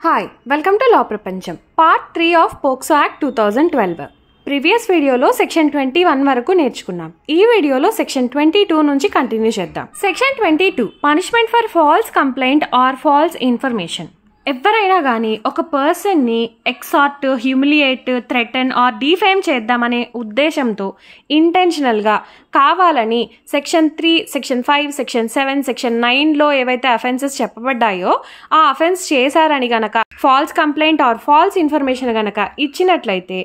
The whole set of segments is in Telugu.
హాయ్ వెల్కమ్ టు లా ప్రపంచం part 3 of POCSO act 2012. Previous వీడియోలో సెక్షన్ 21 వరకు నేర్చుకున్నాం. ఈ వీడియోలో సెక్షన్ 22 నుంచి కంటిన్యూ చేద్దాం. Section 22 punishment for false complaint or false information. ఎవరైనా కానీ ఒక పర్సన్ని extort, humiliate, threaten or defame చేద్దామనే ఉద్దేశంతో ఇంటెన్షనల్గా కావాలని సెక్షన్ 3, సెక్షన్ 5, సెక్షన్ 7, సెక్షన్ 9లో ఏవైతే అఫెన్సెస్ చెప్పబడ్డాయో ఆ అఫెన్స్ చేశారని గనక false complaint or false information గనక ఇచ్చినట్లయితే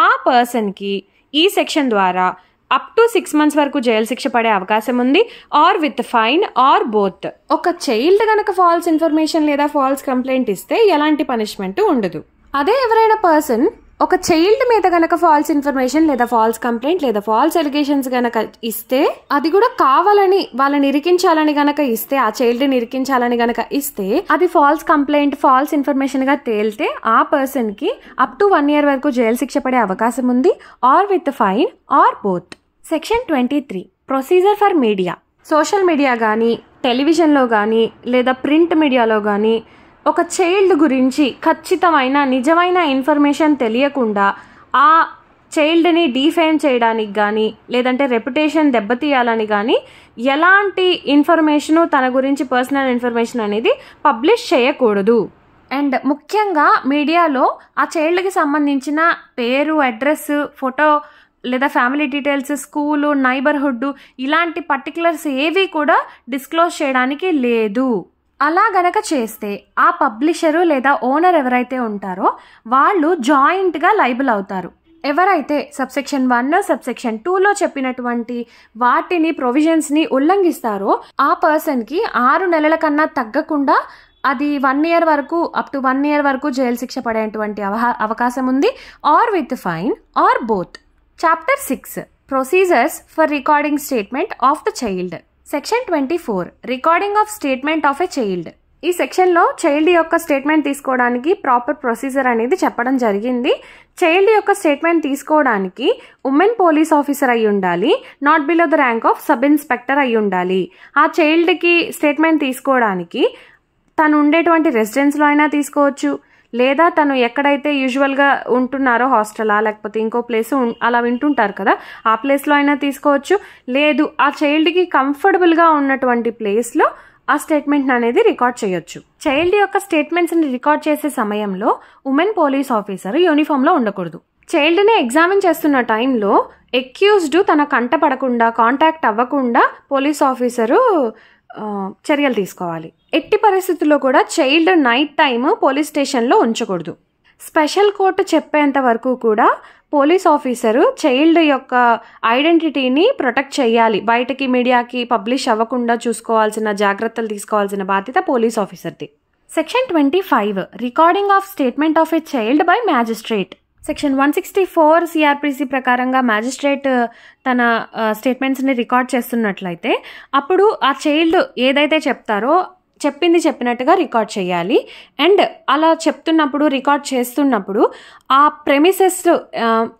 ఆ పర్సన్కి ఈ సెక్షన్ ద్వారా అప్ టు 6 months వరకు జైలు శిక్ష పడే అవకాశం ఉంది, or with fine or both. ఒక చైల్డ్ గనక ఫాల్స్ ఇన్ఫర్మేషన్ లేదా ఫాల్స్ కంప్లైంట్ ఇస్తే ఎలాంటి పనిష్మెంట్ ఉండదు. అదే ఎవరైనా పర్సన్ ఒక చైల్డ్ మీద గనక ఫాల్స్ ఇన్ఫర్మేషన్ లేదా ఫాల్స్ కంప్లైంట్ లేదా ఫాల్స్ ఎలిగేషన్స్ గనక ఇస్తే, అది కూడా కావాలని వాళ్ళని ఇరికించాలని గనక ఇస్తే, ఆ చైల్డ్ని ఇరికించాలని గనక ఇస్తే అది ఫాల్స్ కంప్లైంట్, ఫాల్స్ ఇన్ఫర్మేషన్ గా తేలితే ఆ పర్సన్ కి అప్ టు 1 year వరకు జైలు శిక్ష పడే అవకాశం ఉంది, or with fine or both. Section 23 procedure for media. Social media కానీ, టెలివిజన్లో కానీ లేదా ప్రింట్ మీడియాలో కానీ ఒక చైల్డ్ గురించి ఖచ్చితమైన నిజమైన ఇన్ఫర్మేషన్ తెలియకుండా ఆ చైల్డ్ని డిఫేమ్ చేయడానికి కానీ లేదంటే రెప్యుటేషన్ దెబ్బతీయాలని కానీ ఎలాంటి ఇన్ఫర్మేషను తన గురించి పర్సనల్ ఇన్ఫర్మేషన్ అనేది పబ్లిష్ చేయకూడదు. అండ్ ముఖ్యంగా మీడియాలో ఆ చైల్డ్కి సంబంధించిన పేరు, అడ్రస్, ఫోటో లేదా ఫ్యామిలీ డీటెయిల్స్, స్కూలు, నైబర్హుడ్ ఇలాంటి పర్టికులర్స్ ఏవి కూడా డిస్క్లోజ్ చేయడానికి లేదు. అలా గనక చేస్తే ఆ పబ్లిషరు లేదా ఓనర్ ఎవరైతే ఉంటారో వాళ్ళు జాయింట్గా లైబుల్ అవుతారు. ఎవరైతే సబ్సెక్షన్ 1, సబ్సెక్షన్ 2లో చెప్పినటువంటి వాటిని ప్రొవిజన్స్ని ఉల్లంఘిస్తారో ఆ పర్సన్కి 6 నెలల కన్నా తగ్గకుండా అది 1 year వరకు, అప్ టు 1 year వరకు జైలు శిక్ష పడేటువంటి అవకాశం ఉంది, or with fine or both. Chapter 6 procedures for recording statement of the child. Section 24 recording of statement of a child. ఈ సెక్షన్లో చైల్డ్ యొక్క స్టేట్మెంట్ తీసుకోవడానికి ప్రాపర్ ప్రొసీజర్ అనేది చెప్పడం జరిగింది. చైల్డ్ యొక్క స్టేట్మెంట్ తీసుకోవడానికి ఉమెన్ పోలీస్ ఆఫీసర్ అయి ఉండాలి, not below the rank of sub inspector అయి ఉండాలి. ఆ చైల్డ్కి స్టేట్మెంట్ తీసుకోవడానికి తను ఉండేటువంటి రెసిడెన్స్లో అయినా తీసుకోవచ్చు, లేదా తను ఎక్కడైతే యూజువల్గా ఉంటున్నారో హాస్టలా లేకపోతే ఇంకో ప్లేస్ అలా వింటుంటారు కదా ఆ ప్లేస్లో అయినా తీసుకోవచ్చు, లేదు ఆ చైల్డ్కి కంఫర్టబుల్గా ఉన్నటువంటి ప్లేస్లో ఆ స్టేట్మెంట్ అనేది రికార్డ్ చేయొచ్చు. చైల్డ్ యొక్క స్టేట్మెంట్స్ని రికార్డ్ చేసే సమయంలో ఉమెన్ పోలీస్ ఆఫీసర్ యూనిఫామ్లో ఉండకూడదు. చైల్డ్ని ఎగ్జామిన్ చేస్తున్న టైంలో ఎక్యూజ్డ్ తన కంట పడకుండా, కాంటాక్ట్ అవ్వకుండా పోలీస్ ఆఫీసరు చర్యలు తీసుకోవాలి. ఎట్టి పరిస్థితుల్లో కూడా చైల్డ్ నైట్ టైమ్ పోలీస్ స్టేషన్లో ఉంచకూడదు. స్పెషల్ కోర్టు చెప్పేంత వరకు కూడా పోలీస్ ఆఫీసరు చైల్డ్ యొక్క ఐడెంటిటీని ప్రొటెక్ట్ చేయాలి. బయటకి మీడియాకి పబ్లిష్ అవ్వకుండా చూసుకోవాల్సిన జాగ్రత్తలు తీసుకోవాల్సిన బాధ్యత పోలీస్ ఆఫీసర్ది. Section 25 recording of statement of a child by magistrate. Section 164 CrPC ప్రకారంగా మ్యాజిస్ట్రేట్ తన స్టేట్మెంట్స్ని రికార్డ్ చేస్తున్నట్లయితే అప్పుడు ఆ చైల్డ్ ఏదైతే చెప్తారో చెప్పింది చెప్పినట్టుగా రికార్డ్ చేయాలి. అండ్ అలా చెప్తున్నప్పుడు, రికార్డ్ చేస్తున్నప్పుడు ఆ ప్రెమిసెస్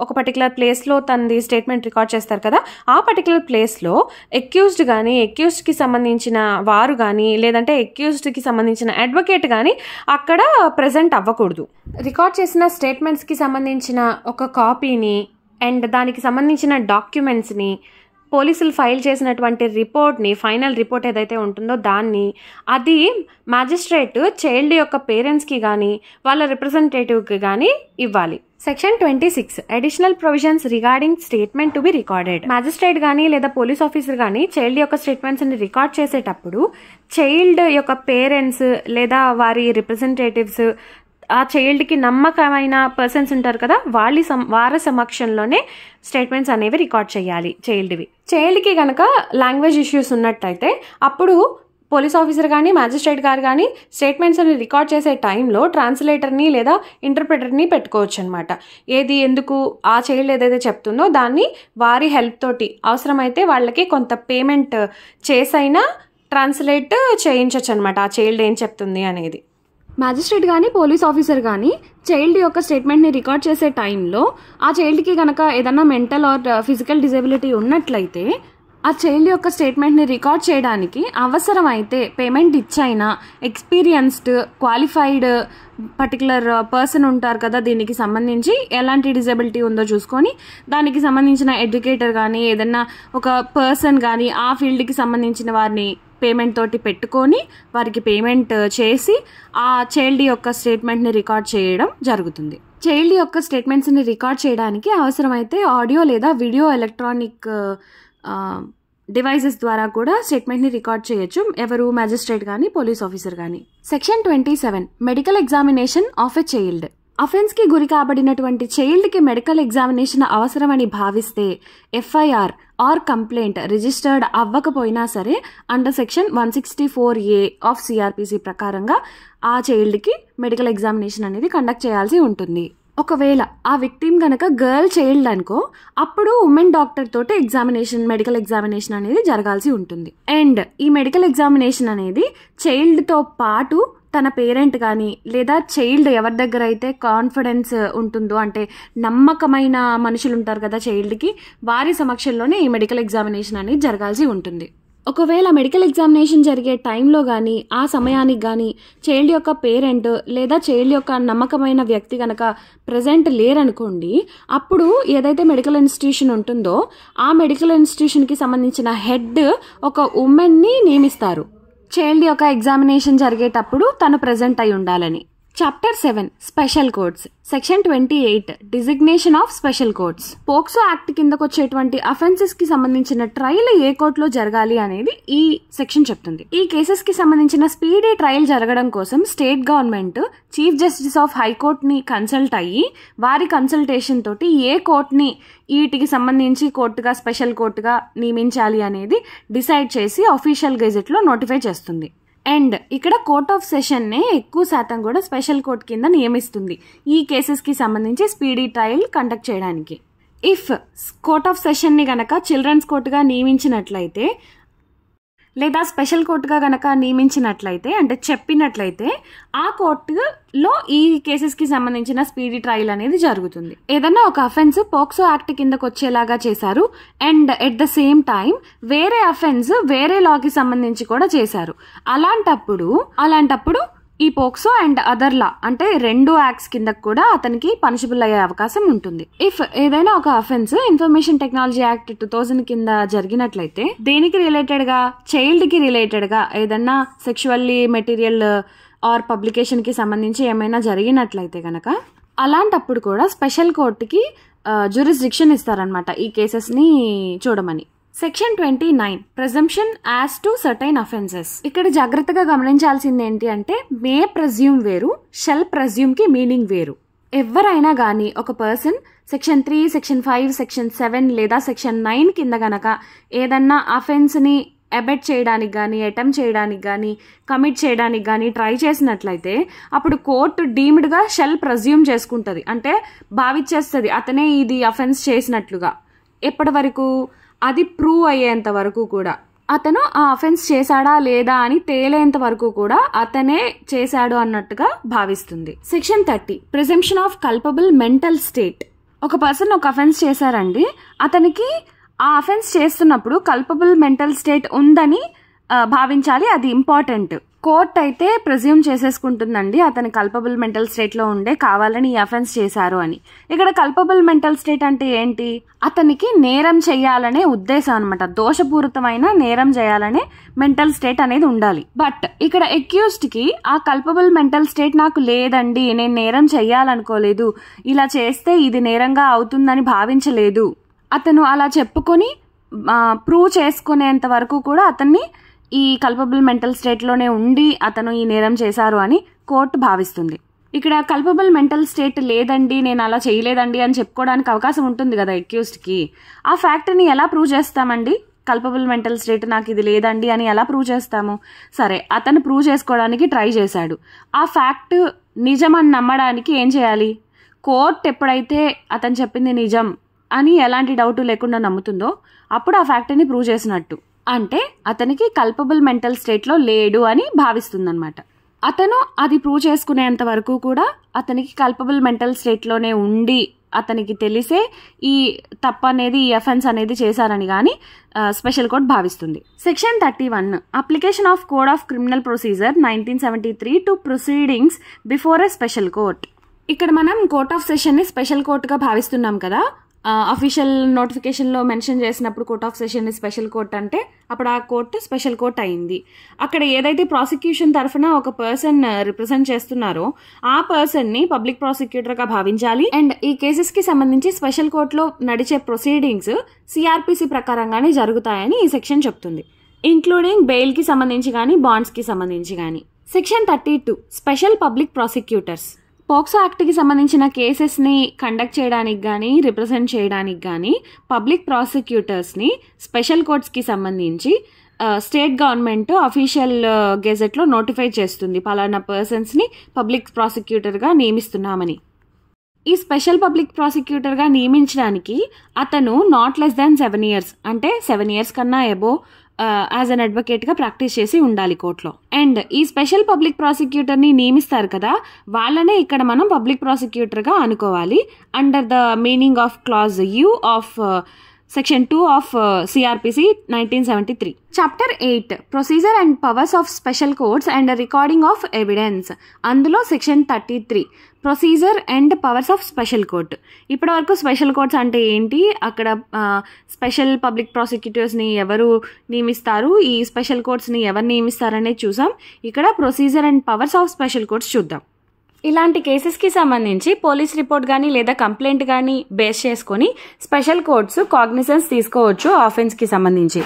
ఒక పర్టికులర్ ప్లేస్లో తనది స్టేట్మెంట్ రికార్డ్ చేస్తారు కదా, ఆ పర్టికులర్ ప్లేస్లో ఎక్యూజ్డ్ కానీ, ఎక్యూజ్డ్కి సంబంధించిన వారు కానీ లేదంటే ఎక్యూజ్డ్కి సంబంధించిన అడ్వకేట్ కానీ అక్కడ ప్రెజెంట్ అవ్వకూడదు. రికార్డ్ చేసిన స్టేట్మెంట్స్కి సంబంధించిన ఒక కాపీని అండ్ దానికి సంబంధించిన డాక్యుమెంట్స్ని, పోలీసులు ఫైల్ చేసినటువంటి రిపోర్ట్ని, ఫైనల్ రిపోర్ట్ ఏదైతే ఉంటుందో దాన్ని, అది మ్యాజిస్ట్రేట్ చైల్డ్ యొక్క పేరెంట్స్కి కానీ వాళ్ళ రిప్రజెంటేటివ్కి కానీ ఇవ్వాలి. Section 26 additional provisions regarding statement to be recorded. Magistrate కానీ లేదా పోలీస్ ఆఫీసర్ కానీ చైల్డ్ యొక్క స్టేట్మెంట్స్ని రికార్డ్ చేసేటప్పుడు చైల్డ్ యొక్క పేరెంట్స్ లేదా వారి రిప్రజెంటేటివ్స్, ఆ చైల్డ్కి నమ్మకమైన పర్సన్స్ ఉంటారు కదా వారి సమక్షంలోనే స్టేట్మెంట్స్ అనేవి రికార్డ్ చేయాలి చైల్డ్వి. చైల్డ్కి కనుక లాంగ్వేజ్ ఇష్యూస్ ఉన్నట్టయితే అప్పుడు పోలీస్ ఆఫీసర్ కానీ మ్యాజిస్ట్రేట్ గారు కానీ స్టేట్మెంట్స్ని రికార్డ్ చేసే టైంలో ట్రాన్స్లేటర్ని లేదా ఇంటర్ప్రిటర్ని పెట్టుకోవచ్చు అనమాట. ఏది ఎందుకు ఆ చైల్డ్ ఏదైతే చెప్తుందో దాన్ని వారి హెల్ప్ తోటి అవసరమైతే వాళ్ళకి కొంత పేమెంట్ చేసైనా ట్రాన్స్లేట్ చేయించవచ్చు అనమాట ఆ చైల్డ్ ఏం చెప్తుంది అనేది. మ్యాజిస్ట్రేట్ కానీ పోలీస్ ఆఫీసర్ కానీ చైల్డ్ యొక్క స్టేట్మెంట్ని రికార్డ్ చేసే టైంలో ఆ చైల్డ్కి కనుక ఏదన్నా మెంటల్ ఆర్ ఫిజికల్ డిజేబిలిటీ ఉన్నట్లయితే ఆ చైల్డ్ యొక్క స్టేట్మెంట్ని రికార్డ్ చేయడానికి అవసరమైతే పేమెంట్ ఇచ్చైనా ఎక్స్పీరియన్స్డ్ క్వాలిఫైడ్ పర్టికులర్ పర్సన్ ఉంటారు కదా, దీనికి సంబంధించి ఎలాంటి డిజబిలిటీ ఉందో చూసుకొని దానికి సంబంధించిన ఎడ్యుకేటర్ కానీ ఏదన్నా ఒక పర్సన్ కానీ ఆ ఫీల్డ్కి సంబంధించిన వారిని పేమెంట్ తోటి పెట్టుకొని వారికి పేమెంట్ చేసి ఆ చైల్డ్ యొక్క స్టేట్మెంట్ని రికార్డ్ చేయడం జరుగుతుంది. చైల్డ్ యొక్క స్టేట్మెంట్స్ని రికార్డ్ చేయడానికి అవసరమైతే ఆడియో లేదా వీడియో ఎలక్ట్రానిక్ డివైసెస్ ద్వారా కూడా స్టేట్మెంట్ని రికార్డ్ చేయొచ్చు, ఎవరు మ్యాజిస్ట్రేట్ కానీ పోలీస్ ఆఫీసర్ కానీ. Section 27 medical examination of a child. అఫెన్స్కి గురి కాబడినటువంటి చైల్డ్కి మెడికల్ ఎగ్జామినేషన్ అవసరమని భావిస్తే ఎఫ్ఐఆర్ ఆర్ కంప్లైంట్ రిజిస్టర్డ్ అవ్వకపోయినా సరే under section 164A of CrPC ప్రకారంగా ఆ చైల్డ్కి మెడికల్ ఎగ్జామినేషన్ అనేది కండక్ట్ చేయాల్సి ఉంటుంది. ఒకవేళ ఆ విక్టిమ్ కనుక గర్ల్ చైల్డ్ అనుకో, అప్పుడు ఉమెన్ డాక్టర్ తోటి మెడికల్ ఎగ్జామినేషన్ అనేది జరగాల్సి ఉంటుంది. అండ్ ఈ మెడికల్ ఎగ్జామినేషన్ అనేది చైల్డ్తో పాటు తన పేరెంట్ కానీ లేదా చైల్డ్ ఎవరి దగ్గర అయితే కాన్ఫిడెన్స్ ఉంటుందో, అంటే నమ్మకమైన మనుషులు ఉంటారు కదా చైల్డ్కి, వారి సమక్షంలోనే ఈ మెడికల్ ఎగ్జామినేషన్ అనేది జరగాల్సి ఉంటుంది. ఒకవేళ మెడికల్ ఎగ్జామినేషన్ జరిగే టైంలో కానీ ఆ సమయానికి కానీ చైల్డ్ యొక్క పేరెంట్ లేదా చైల్డ్ యొక్క నమ్మకమైన వ్యక్తి కనుక ప్రజెంట్ లేరనుకోండి, అప్పుడు ఏదైతే మెడికల్ ఇన్స్టిట్యూషన్ ఉంటుందో ఆ మెడికల్ ఇన్స్టిట్యూషన్కి సంబంధించిన హెడ్ ఒక ఉమెన్ని నియమిస్తారు చైల్డ్ యొక్క ఎగ్జామినేషన్ జరిగేటప్పుడు తను ప్రజెంట్ అయి ఉండాలని. Chapter 7 special codes. Section 28 designation of special courts. POCSO act కిందకు వచ్చేటువంటి అఫెన్సెస్ కి సంబంధించిన ట్రయల్ ఏ కోర్టులో జరగాలి అనేది ఈ సెక్షన్ చెప్తుంది. ఈ కేసెస్ కి సంబంధించిన స్పీడీ ట్రయల్ జరగడం కోసం state government chief justice of high court ని కన్సల్ట్ అయ్యి వారి కన్సల్టేషన్ తోటి ఏ కోర్టుని వీటికి సంబంధించి కోర్టుగా స్పెషల్ కోర్టుగా నియమించాలి అనేది డిసైడ్ చేసి అఫీషియల్ గెజెట్ లో నోటిఫై చేస్తుంది. అండ్ ఇక్కడ కోర్ట్ ఆఫ్ సెషన్ నే ఎక్కువ శాతం కూడా స్పెషల్ కోర్ట్ కింద నియమిస్తుంది ఈ కేసెస్ కి సంబంధించి స్పీడీ ట్రయల్ కండక్ట్ చేయడానికి. ఇఫ్ కోర్ట్ ఆఫ్ సెషన్ ని గనక చిల్డ్రన్స్ కోర్టుగా నియమించినట్లయితే లేదా స్పెషల్ కోర్టుగా గనక నియమించినట్లయితే అంటే చెప్పినట్లయితే ఆ కోర్టులో ఈ కేసెస్ కి సంబంధించిన స్పీడీ ట్రయల్ అనేది జరుగుతుంది. ఏదన్నా ఒక అఫెన్స్ పోక్సో యాక్ట్ కిందకు వచ్చేలాగా చేశారు and at the same time వేరే అఫెన్స్ వేరే లాకి సంబంధించి కూడా చేశారు. అలాంటప్పుడు ఈ పోక్సో అండ్ అదర్ లా అంటే రెండు యాక్ట్స్ కింద కూడా అతనికి పనిషబుల్ అయ్యే అవకాశం ఉంటుంది. ఇఫ్ ఏదైనా ఒక అఫెన్స్ ఇన్ఫర్మేషన్ టెక్నాలజీ యాక్ట్ 2000 కింద జరిగినట్లయితే దేనికి రిలేటెడ్ గా చైల్డ్ కి రిలేటెడ్ గా ఏదన్నా సెక్షువల్లీ మెటీరియల్ ఆర్ పబ్లికేషన్ కి సంబంధించి ఏమైనా జరిగినట్లయితే గనక అలాంటప్పుడు కూడా స్పెషల్ కోర్టుకి జ్యూరిస్డిక్షన్ ఇస్తారనమాట ఈ కేసెస్ ని చూడమని. Section 29 presumption as to certain offences. ఇక్కడ జాగ్రత్తగా గమనించాల్సింది ఏంటి అంటే మే ప్రెజ్యూమ్ వేరు, షెల్ ప్రెజ్యూమ్ కి మీనింగ్ వేరు. ఎవరైనా కానీ ఒక పర్సన్ సెక్షన్ 3, సెక్షన్ 5, సెక్షన్ 7 లేదా సెక్షన్ 9 కింద గనక ఏదన్నా అఫెన్స్ ని అబెట్ చేయడానికి కానీ అటెంప్ట్ చేయడానికి కానీ కమిట్ చేయడానికి కానీ ట్రై చేసినట్లయితే అప్పుడు కోర్టు డీమ్డ్ గా షెల్ ప్రెజ్యూమ్ చేసుకుంటది, అంటే భావించేస్తుంది అతనే ఇది అఫెన్స్ చేసినట్లుగా. ఎప్పటి వరకు? అది ప్రూవ్ అయ్యేంత వరకు కూడా, అతను ఆ అఫెన్స్ చేశాడా లేదా అని తేలేంత వరకు కూడా అతనే చేశాడు అన్నట్టుగా భావిస్తుంది. Section 30 presumption of culpable mental state. ఒక పర్సన్ ఒక అఫెన్స్ చేశారండి, అతనికి ఆ అఫెన్స్ చేస్తున్నప్పుడు కల్పబుల్ మెంటల్ స్టేట్ ఉందని భావించాలి, అది ఇంపార్టెంట్. కోర్ట్ అయితే ప్రిజ్యూమ్ చేసేసుకుంటుందండి అతని కల్పబుల్ మెంటల్ స్టేట్ లో ఉండే కావాలని ఈ అఫెన్స్ చేశారు అని. ఇక్కడ కల్పబుల్ మెంటల్ స్టేట్ అంటే ఏంటి? అతనికి నేరం చేయాలనే ఉద్దేశం అనమాట, దోషపూరితమైన నేరం చేయాలనే మెంటల్ స్టేట్ అనేది ఉండాలి. బట్ ఇక్కడ అక్యూజ్డ్ కి ఆ కల్పబుల్ మెంటల్ స్టేట్ నాకు లేదండి, నేను నేరం చేయాలనుకోలేదు, ఇలా చేస్తే ఇది నేరంగా అవుతుందని భావించలేదు, అతను అలా చెప్పుకొని ప్రూవ్ చేసుకునేంత వరకు కూడా అతన్ని ఈ కల్పబుల్ మెంటల్ స్టేట్ లోనే ఉండి అతను ఈ నేరం చేశారు అని కోర్టు భావిస్తుంది. ఇక్కడ కల్పబుల్ మెంటల్ స్టేట్ లేదండి, నేను అలా చేయలేదండి అని చెప్పుకోవడానికి అవకాశం ఉంటుంది కదా అక్యూజ్డ్ కి. ఆ ఫ్యాక్ట్ ని ఎలా ప్రూవ్ చేస్తామండి? కల్పబుల్ మెంటల్ స్టేట్ నాకు ఇది లేదండి అని ఎలా ప్రూవ్ చేస్తాము? సరే, అతను ప్రూవ్ చేసుకోవడానికి ట్రై చేశాడు. ఆ ఫ్యాక్ట్ నిజమని నమ్మడానికి ఏం చేయాలి? కోర్టు ఎప్పుడైతే అతను చెప్పింది నిజం అని ఎలాంటి డౌట్ లేకుండా నమ్ముతుందో అప్పుడు ఆ ఫ్యాక్ట్ ని ప్రూవ్ చేసినట్టు. అంటే అతనికి కల్పబుల్ మెంటల్ స్టేట్ లో లేడు అని భావిస్తుందన్నమాట. అతను అది ప్రూవ్ చేసుకునేంత వరకు కూడా అతనికి కల్పబుల్ మెంటల్ స్టేట్ లోనే ఉండి అతనికి తెలిసే ఈ తప్పు అనేది ఈ అఫెన్స్ అనేది చేశారని కానీ స్పెషల్ కోర్ట్ భావిస్తుంది. Section 31 application of code of criminal procedure 1973 to proceedings before a special court. ఇక్కడ మనం కోర్ట్ ఆఫ్ సెషన్ని స్పెషల్ కోర్టుగా భావిస్తున్నాం కదా. అఫీషియల్ నోటిఫికేషన్లో మెన్షన్ చేసినప్పుడు court of session special court అంటే అప్పుడు ఆ కోర్టు స్పెషల్ కోర్ట్ అయింది. అక్కడ ఏదైతే ప్రాసిక్యూషన్ తరఫున ఒక పర్సన్ రిప్రజెంట్ చేస్తున్నారో ఆ పర్సన్ని పబ్లిక్ ప్రాసిక్యూటర్గా భావించాలి. అండ్ ఈ కేసెస్కి సంబంధించి స్పెషల్ కోర్టులో నడిచే ప్రొసీడింగ్స్ సిఆర్పిసి ప్రకారంగానే జరుగుతాయని ఈ సెక్షన్ చెప్తుంది, ఇంక్లూడింగ్ బెయిల్కి సంబంధించి కానీ బాండ్స్కి సంబంధించి కానీ. Section 32 special public prosecutors. POCSO యాక్ట్కి సంబంధించిన కేసెస్ని కండక్ట్ చేయడానికి కానీ రిప్రజెంట్ చేయడానికి కానీ పబ్లిక్ ప్రాసిక్యూటర్స్ని స్పెషల్ కోర్ట్స్కి సంబంధించి స్టేట్ గవర్నమెంట్ అఫీషియల్ గెజెట్లో నోటిఫై చేస్తుంది, పలానా పర్సన్స్ని పబ్లిక్ ప్రాసిక్యూటర్గా నియమిస్తున్నామని. ఈ స్పెషల్ పబ్లిక్ ప్రాసిక్యూటర్గా నియమించడానికి అతను నాట్ లెస్ దాన్ 7 years అంటే 7 years కన్నా అబోవ్ యాజ్ అన్ అడ్వకేట్గా ప్రాక్టీస్ చేసి ఉండాలి కోర్టులో. అండ్ ఈ స్పెషల్ పబ్లిక్ ప్రాసిక్యూటర్ని నియమిస్తారు కదా, వాళ్ళనే ఇక్కడ మనం పబ్లిక్ ప్రాసిక్యూటర్గా అనుకోవాలి under the meaning of clause U of section 2 of CrPC 1973. Chapter 8 procedure and powers of special courts and recording of evidence. అందులో section 33 procedure and powers of special court. ఇప్పటి వరకు స్పెషల్ కోర్ట్స్ అంటే ఏంటి, అక్కడ స్పెషల్ పబ్లిక్ ప్రాసిక్యూటర్స్ని ఎవరు నియమిస్తారు, ఈ స్పెషల్ కోర్ట్స్ని ఎవరు నియమిస్తారు అనేది చూసాం. ఇక్కడ procedure and powers of special courts చూద్దాం. ఇలాంటి కేసెస్కి సంబంధించి పోలీస్ రిపోర్ట్ కానీ లేదా కంప్లైంట్ కానీ బేస్ చేసుకొని స్పెషల్ కోర్ట్స్ కాగ్నిజెన్స్ తీసుకోవచ్చు ఆఫెన్స్కి సంబంధించి.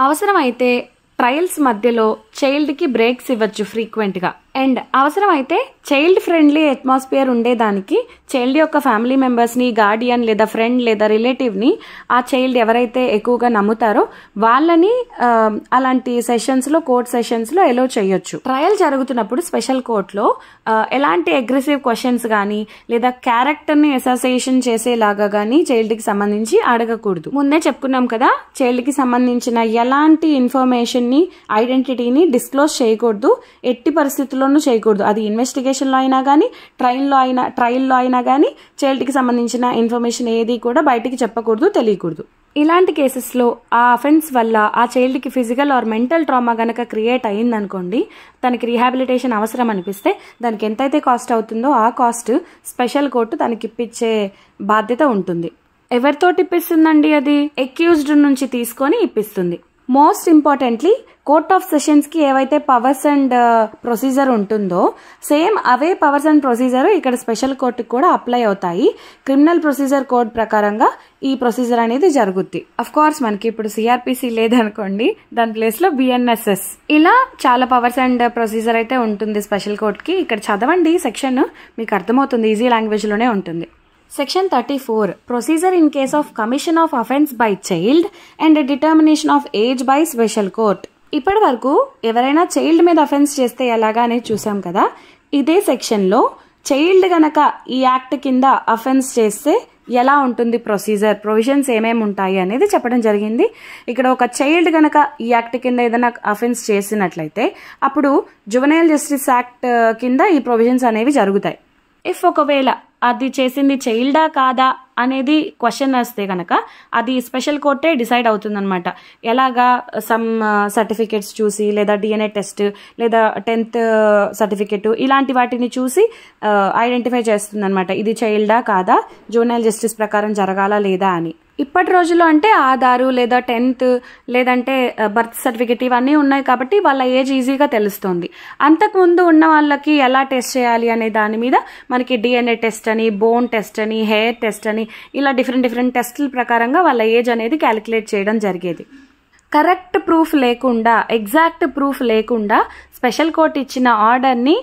అవసరమైతే ట్రయల్స్ మధ్యలో చైల్డ్కి బ్రేక్స్ ఇవ్వచ్చు ఫ్రీక్వెంట్గా. అండ్ అవసరమైతే చైల్డ్ ఫ్రెండ్లీ అట్మాస్ఫియర్ ఉండేదానికి చైల్డ్ యొక్క ఫ్యామిలీ మెంబర్స్ని, గార్డియన్ లేదా ఫ్రెండ్ లేదా రిలేటివ్ని ఆ చైల్డ్ ఎవరైతే ఎక్కువగా నమ్ముతారో వాళ్ళని అలాంటి సెషన్స్లో కోర్ట్ సెషన్స్లో ఎలో చేయొచ్చు. ట్రయల్ జరుగుతున్నప్పుడు స్పెషల్ కోర్ట్లో ఎలాంటి అగ్రెసివ్ క్వశ్చన్స్ కానీ లేదా క్యారెక్టర్ని అసోసియేషన్ చేసేలాగా కానీ చైల్డ్కి సంబంధించి అడగకూడదు. ముందే చెప్పుకున్నాం కదా, చైల్డ్కి సంబంధించిన ఎలాంటి ఇన్ఫర్మేషన్ని, ఐడెంటిటీని డిస్క్లోజ్ చేయకూడదు, ఎట్టి పరిస్థితుల్లో చేయకూడదు. అది ఇన్వెస్టిగేషన్లో అయినా కానీ ట్రయల్లో అయినా కానీ చైల్డ్కి సంబంధించిన ఇన్ఫర్మేషన్ ఏది కూడా బయటికి చెప్పకూడదు, తెలియకూడదు. ఇలాంటి కేసెస్లో ఆ అఫెన్స్ వల్ల ఆ చైల్డ్కి ఫిజికల్ ఆర్ మెంటల్ ట్రామా కనుక క్రియేట్ అయ్యిందనుకోండి, తనకి రీహాబిలిటేషన్ అవసరం అనిపిస్తే దానికి ఎంతైతే కాస్ట్ అవుతుందో ఆ కాస్ట్ స్పెషల్ కోర్టు తనకి ఇప్పించే బాధ్యత ఉంటుంది. ఎవరితోటి ఇప్పిస్తుందండి? అది అక్యూజ్డ్ నుంచి తీసుకొని ఇప్పిస్తుంది. మోస్ట్ ఇంపార్టెంట్లీ కోర్ట్ ఆఫ్ సెషన్స్కి ఏవైతే పవర్స్ అండ్ ప్రొసీజర్ ఉంటుందో same away powers and procedure ఇక్కడ స్పెషల్ కోర్టుకి కూడా అప్లై అవుతాయి. క్రిమినల్ ప్రొసీజర్ కోడ్ ప్రకారంగా ఈ ప్రొసీజర్ అనేది జరుగుద్ది. అఫ్ కోర్స్ మనకి ఇప్పుడు సిఆర్పిసి లేదనుకోండి, దాని ప్లేస్లో బిఎన్ఎస్ఎస్. ఇలా చాలా పవర్స్ అండ్ ప్రొసీజర్ అయితే ఉంటుంది స్పెషల్ కోర్ట్కి. ఇక్కడ చదవండి సెక్షన్, మీకు అర్థమవుతుంది, ఈజీ లాంగ్వేజ్లోనే ఉంటుంది. Section 34 Procedure in case of commission of offence by child and determination of age by special court. ఇప్పటి వరకు ఎవరైనా చైల్డ్ మీద అఫెన్స్ చేస్తే ఎలాగా అనేది చూసాం కదా. ఇదే సెక్షన్లో చైల్డ్ గనక ఈ యాక్ట్ కింద అఫెన్స్ చేస్తే ఎలా ఉంటుంది ప్రొసీజర్, ప్రొవిజన్స్ ఏమేమి ఉంటాయి అనేది చెప్పడం జరిగింది. ఇక్కడ ఒక చైల్డ్ గనక ఈ యాక్ట్ కింద ఏదైనా అఫెన్స్ చేసినట్లయితే అప్పుడు జువెనైల్ జస్టిస్ యాక్ట్ కింద ఈ ప్రొవిజన్స్ అనేవి జరుగుతాయి. ఇఫ్ ఒకవేళ అది చేసింది చైల్డా కాదా అనేది క్వశ్చన్ వస్తే కనుక అది స్పెషల్ కోర్టే డిసైడ్ అవుతుందన్నమాట. ఎలాగా సమ్ సర్టిఫికేట్స్ చూసి లేదా డిఎన్ఏ టెస్ట్ లేదా 10th సర్టిఫికేట్ ఇలాంటి వాటిని చూసి ఐడెంటిఫై చేస్తుందన్నమాట, ఇది చైల్డా కాదా, జువెనైల్ జస్టిస్ ప్రకారం జరగాలా లేదా అని. ఇప్పటి రోజుల్లో అంటే ఆధారు లేదా 10th లేదంటే బర్త్ సర్టిఫికేట్ ఇవన్నీ ఉన్నాయి కాబట్టి వాళ్ళ ఏజ్ ఈజీగా తెలుస్తుంది. అంతకుముందు ఉన్న వాళ్ళకి ఎలా టెస్ట్ చేయాలి అనే దాని మీద మనకి డిఎన్ఏ టెస్ట్ అని, బోన్ టెస్ట్ అని, హెయిర్ టెస్ట్ అని ఇలా డిఫరెంట్ టెస్టుల ప్రకారంగా వాళ్ళ ఏజ్ అనేది క్యాలిక్యులేట్ చేయడం జరిగేది. కరెక్ట్ ప్రూఫ్ లేకుండా, ఎగ్జాక్ట్ ప్రూఫ్ లేకుండా స్పెషల్ కోర్ట్ ఇచ్చిన ఆర్డర్ని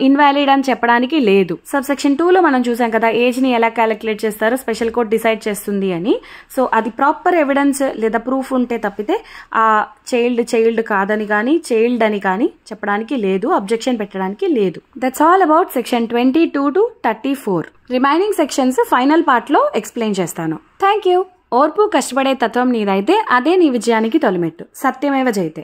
ఇన్వాలిడ్ అని చెప్పడానికి లేదు. సబ్సెక్షన్ 2లో మనం చూసాం కదా ఏజ్ని ఎలా క్యాలిక్యులేట్ చేస్తారో స్పెషల్ కోర్ట్ డిసైడ్ చేస్తుంది అని. సో అది ప్రాపర్ ఎవిడెన్స్ లేదా ప్రూఫ్ ఉంటే తప్పితే ఆ చైల్డ్ కాదని కానీ చైల్డ్ అని కానీ చెప్పడానికి లేదు, అబ్జెక్షన్ పెట్టడానికి లేదు. That's all about section 22 to 34. Remaining sections final పార్ట్లో ఎక్స్ప్లెయిన్ చేస్తాను. Thank you. ఓర్పు కష్టపడే తత్వం నీదైతే అదే నీ విజయానికి తొలిమెట్టు. సత్యమేవ జయతే.